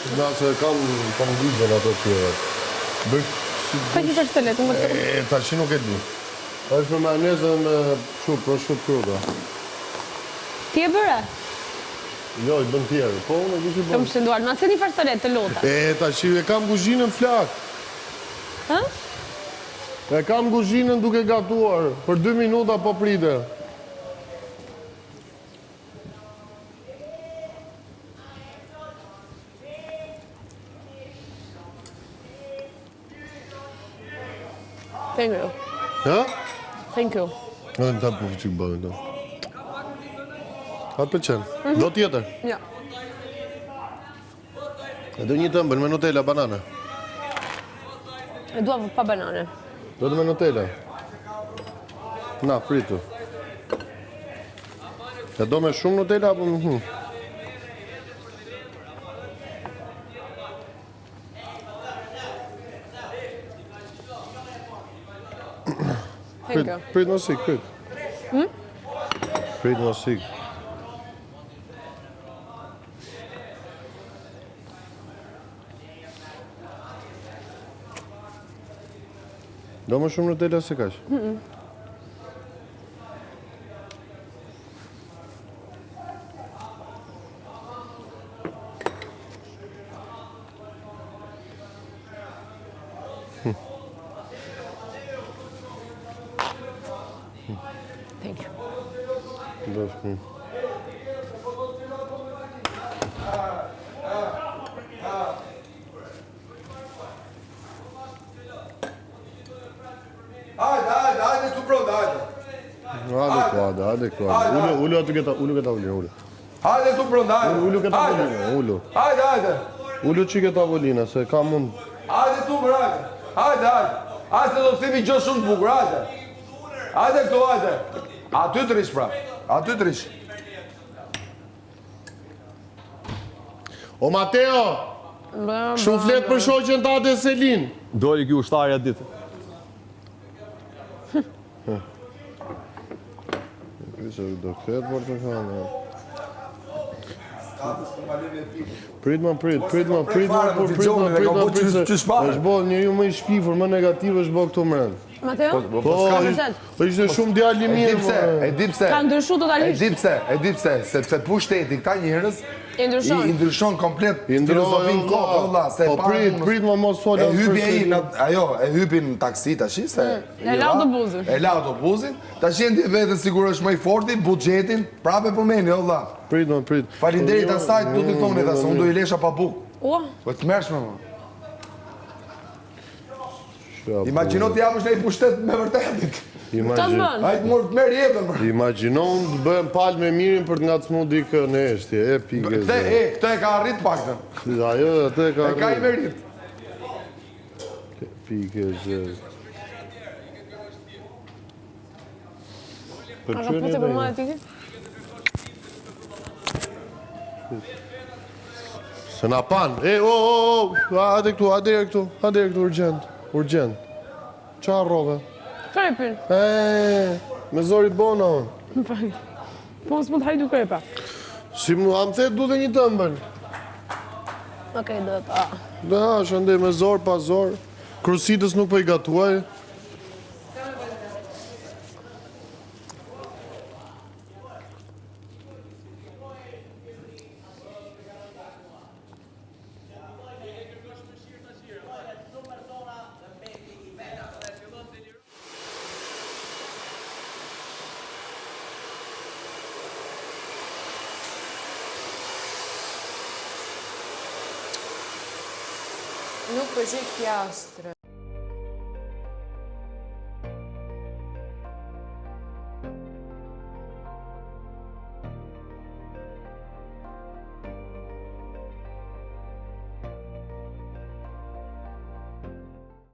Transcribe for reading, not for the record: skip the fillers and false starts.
Nga se kam ngujgjën ato tjera. Ka që farselet, më të... Ta që nuk e di. është me majonezë dhe me prosciutto crudo. Ti e bëre? Jo, i bën tjerë. Po, unë e kishë bën. Kam shënduar, ma se një farselet të lota. Ta që e kam kuzhinën flak. Ha? E kam kuzhinën duke gatuar. Për 2 minuta po prite. Thank you. Ha? Thank you. Në ta po që bëjnë do. Atë pëlqen. Do tjetër? Ja. E do një tëmbël me Nutella, banane. E dua pa banane. Do të me Nutella. Na, fritu. E do me shumë Nutella apo Prit më sik, prit. Prit më sik. Do më shumë Nutella se kaq? Thank you. Hajde tu brenda, hajde. Hajde këtu. Ullu aty këta, ullu këta ullu. Hajde tu brenda, hajde. Ullu këta ullu, ullu. Hajde. Ullu që këta volina, se ka mund. Hajde tu brenda. Hajde. Hajde se do të themi gjë shumë të bukur, hajde. Hajde këtu, hajde. Aty të rish pra. Aty të rish. O Mateo! Shumë flet për shoqen ta dhe Selin. Doli kjo ushtarja ditë. Kërëse do këtë për të kanë. Prit. është bo njëri më i shpifur, më negativ është bo këtu mërën. Mateo? Po, ishte shumë djalë i mirë. E di pse. Ka ndryshu totalisht. E di pse, sepse pushteti këta njerëz I ndryshon komplet filozofin kohë, valla, se po prit më mos fola. e hypin në taksi tash se E la autobusin. E la autobusin, tash jendi vetë sigur është më i forti, buxhetin prapë përmeni, valla. Prit. Faleminderit asaj, do t'i thoni ta se unë do i lesha pa bukë. Ua. Po të mërshme më. Imagjino të japësh në i pushtet me vërtetit. Hajtë mërë të merë jetën, mërë. Imagjinon të bëhem palë me mirin për të ngacmu dikë në eshtje, pike zë. Këtë e ka arrit paktën. Ajo, atë e ka arrit. E ka i merit. Pike zë. A ka putë për ma e tiki? Se na pan. Hajde këtu, urgent. Qa rove? Krepin. Me zori bona unë. Po mos mund hajdu krepa. Si mu, am the du dhe një tëmbën. Okej, do ta. Da, shëndej me zor, pa zor. Krusitës nuk po i gatuaj. Nuk përgjek pjastrë.